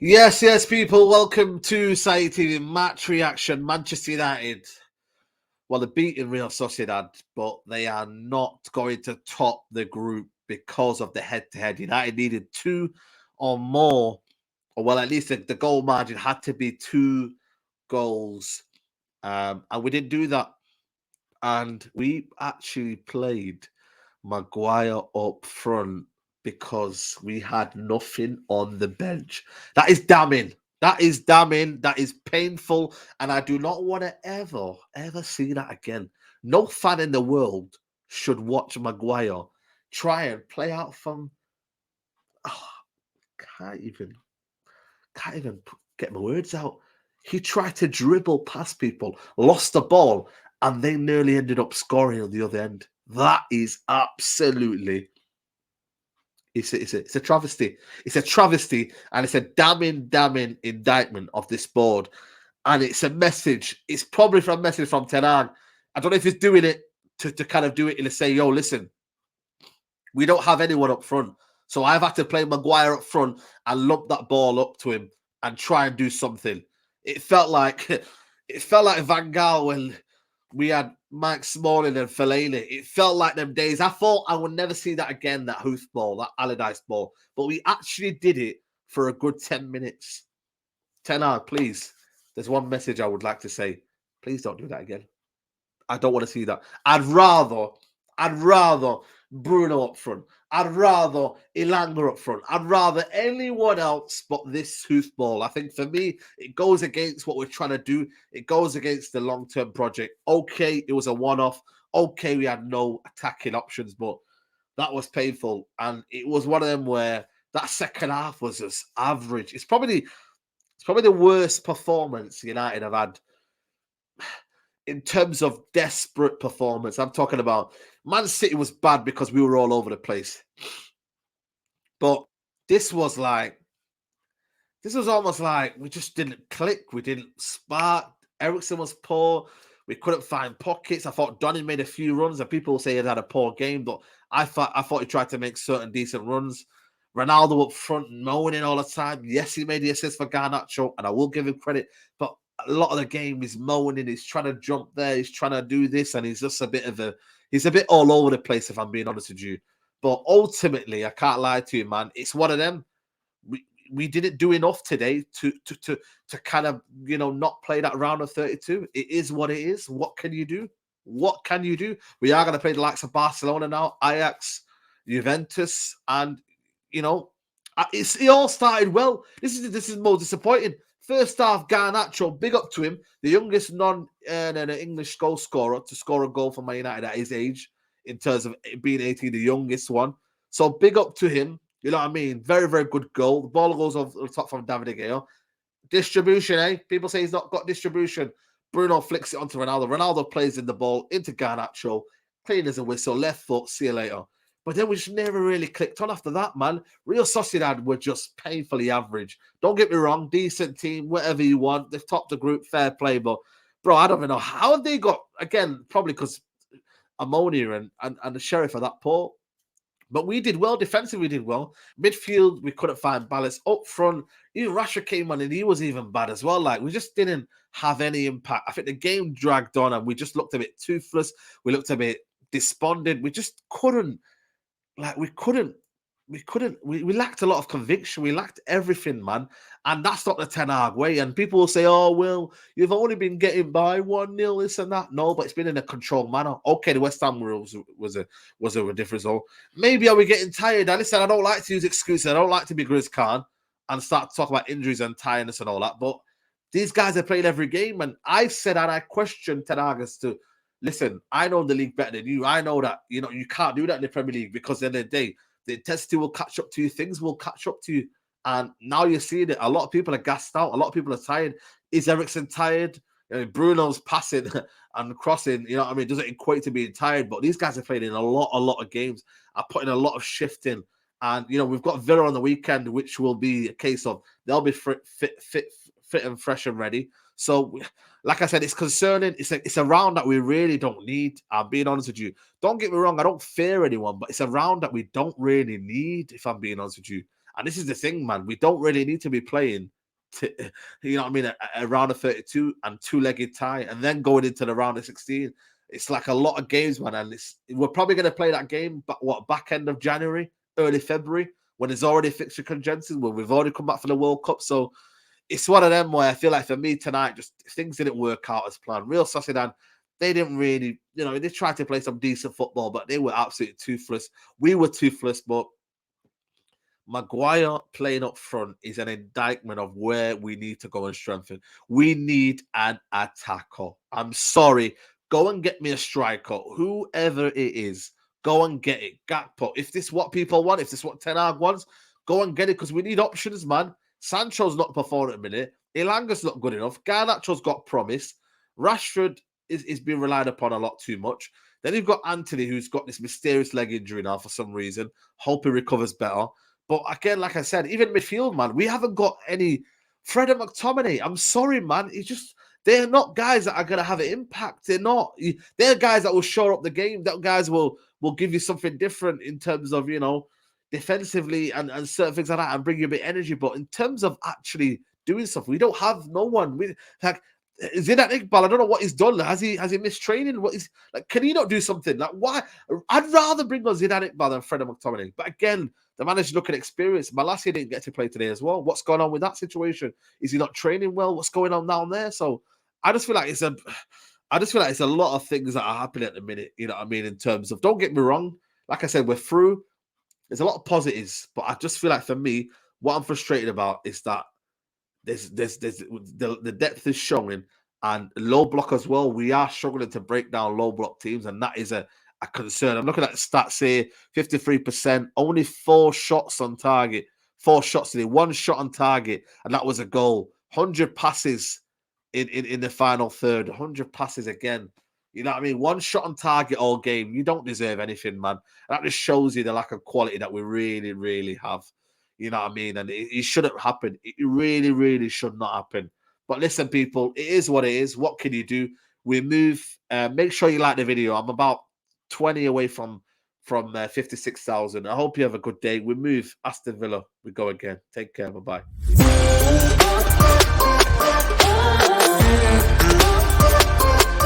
Yes, people. Welcome to Society TV match reaction. Manchester United. Well, they're beating Real Sociedad, but they are not going to top the group because of the head-to-head. United needed two or more, or well, at least the goal margin had to be 2 goals, and we didn't do that. And we actually played Maguire up front because we had nothing on the bench. That is damning. That is damning. That is painful. And I do not want to ever see that again. No fan in the world should watch Maguire try and play out from. Oh, can't even, get my words out. He tried to dribble past people, lost the ball, and they nearly ended up scoring on the other end. That is absolutely it's a travesty. It's a travesty, and it's a damning indictment of this board. And it's a message. It's probably from a message from Ten Hag. I don't know if he's doing it to kind of do it and say, "Yo, listen, we don't have anyone up front, so I've had to play Maguire up front and lump that ball up to him and try and do something." It felt like Van Gaal when we had Mike Smalling and Fellaini. It felt like them days. I thought I would never see that again, that hoof ball, that Allardyce ball. But we actually did it for a good 10 minutes. Ten Hag, please. There's one message I would like to say. Please don't do that again. I don't want to see that. I'd rather Bruno up front. I'd rather Ilanga up front. I'd rather anyone else but this hoofball. I think for me, it goes against what we're trying to do. It goes against the long-term project. Okay, it was a one-off. Okay, we had no attacking options, but that was painful. And it was one of them where that second half was just average. It's probably the worst performance United have had in terms of desperate performance. I'm talking about Man City was bad because we were all over the place. But this was almost like we just didn't click. We didn't spark. Ericsson was poor. We couldn't find pockets. I thought Donny made a few runs, and people say he had a poor game, but I thought he tried to make certain decent runs. Ronaldo up front, moaning all the time. Yes, he made the assist for Garnacho, and I will give him credit, but a lot of the game he's moaning. He's trying to jump there. He's trying to do this, and he's just he's a bit all over the place, if I'm being honest with you. But ultimately, I can't lie to you, man. It's one of them. We didn't do enough today to kind of not play that round of 32. It is what it is. What can you do? What can you do? We are going to play the likes of Barcelona now, Ajax, Juventus, and you know, it all started well. This is more disappointing. First half, Garnacho, big up to him, the youngest non-English goal scorer to score a goal for Man United at his age, in terms of being 18, the youngest one. So big up to him. You know what I mean? Very, very good goal. The ball goes off the top from David De Gea. Distribution, eh? People say he's not got distribution. Bruno flicks it onto Ronaldo. Ronaldo plays in the ball into Garnacho. Clean as a whistle. Left foot. See you later. But then we just never really clicked on after that, man. Real Sociedad were just painfully average. Don't get me wrong. Decent team. Whatever you want. They've topped the group. Fair play. But, bro, I don't even know how they got, again, probably because Ammonia and the Sheriff are that poor. But we did well. Defensively, we did well. Midfield, we couldn't find balance. Up front, even Rashford came on and he was even bad as well. Like, we just didn't have any impact. I think the game dragged on and we just looked a bit toothless. We looked a bit despondent. We just couldn't, like, we lacked a lot of conviction. We lacked everything, man. And that's not the Ten Hag way. And people will say, oh, well, you've only been getting by 1-0, this and that. No, but it's been in a controlled manner. Okay, the West Ham was a different result. Maybe are we getting tired? And listen, I don't like to use excuses. I don't like to be Grizz Khan and start talking about injuries and tiredness and all that. But these guys are playing every game. And I said, and I questioned Ten Hag as to, listen, I know the league better than you. I know that, you can't do that in the Premier League because at the end of the day, the intensity will catch up to you. Things will catch up to you. And now you're seeing it. A lot of people are gassed out. A lot of people are tired. Is Ericsson tired? Bruno's passing and crossing, doesn't equate to being tired. But these guys are playing in a lot of games, are putting a lot of shift in. And, we've got Villa on the weekend, which will be a case of they'll be fit and fresh and ready. So, like I said, it's concerning. It's a round that we really don't need. I'm being honest with you. Don't get me wrong. I don't fear anyone, but it's a round that we don't really need, if I'm being honest with you. And this is the thing, man. We don't really need to be playing, to, you know what I mean, a round of 32 and two-legged tie, and then going into the round of 16. It's like a lot of games, man. And we're probably going to play that game, but back end of January, early February, when there's already fixture congestion, when we've already come back for the World Cup. So it's one of them where I feel like for me tonight, just things didn't work out as planned. Real Sociedad, they didn't really, they tried to play some decent football, but they were absolutely toothless. We were toothless, but Maguire playing up front is an indictment of where we need to go and strengthen. We need an attacker. I'm sorry. Go and get me a striker, whoever it is. Go and get it. Gakpo. If this is what people want, if this is what Ten Hag wants, go and get it, because we need options, man. Sancho's not performing at the minute. Ilanga's not good enough. Garnacho's got promise. Rashford is being relied upon a lot too much. Then you've got Anthony, who's got this mysterious leg injury now for some reason. Hope he recovers better. But again, like I said, even midfield, man, we haven't got any. Fred and McTominay, I'm sorry, man. They're not guys that are going to have an impact. They're not. They're guys that will shore up the game. That guys will give you something different in terms of, defensively and certain things like that, and bring you a bit of energy. But in terms of actually doing stuff, we don't have no one. Zidane Iqbal, I don't know what he's done. Has he missed training? Can he not do something? Like, why? I'd rather bring on Zidane Iqbal than Fred and McTominay. But again, the manager's looking at experience. Malacia didn't get to play today as well. What's going on with that situation? Is he not training well? What's going on down there? So I just feel like it's a lot of things that are happening at the minute. You know what I mean? In terms of, don't get me wrong, like I said, we're through. There's a lot of positives, but I just feel like for me, what I'm frustrated about is that the depth is showing, and low block as well. We are struggling to break down low block teams, and that is a concern. I'm looking at the stats here: 53%, only 4 shots on target, 4 shots today, 1 shot on target, and that was a goal. 100 passes in the final third, 100 passes again. You know what I mean? 1 shot on target all game. You don't deserve anything, man. That just shows you the lack of quality that we really, really have. You know what I mean? And it shouldn't happen. It really, really should not happen. But listen, people, it is what it is. What can you do? We move. Make sure you like the video. I'm about 20 away from 56,000. I hope you have a good day. We move. Aston Villa. We go again. Take care. Bye-bye.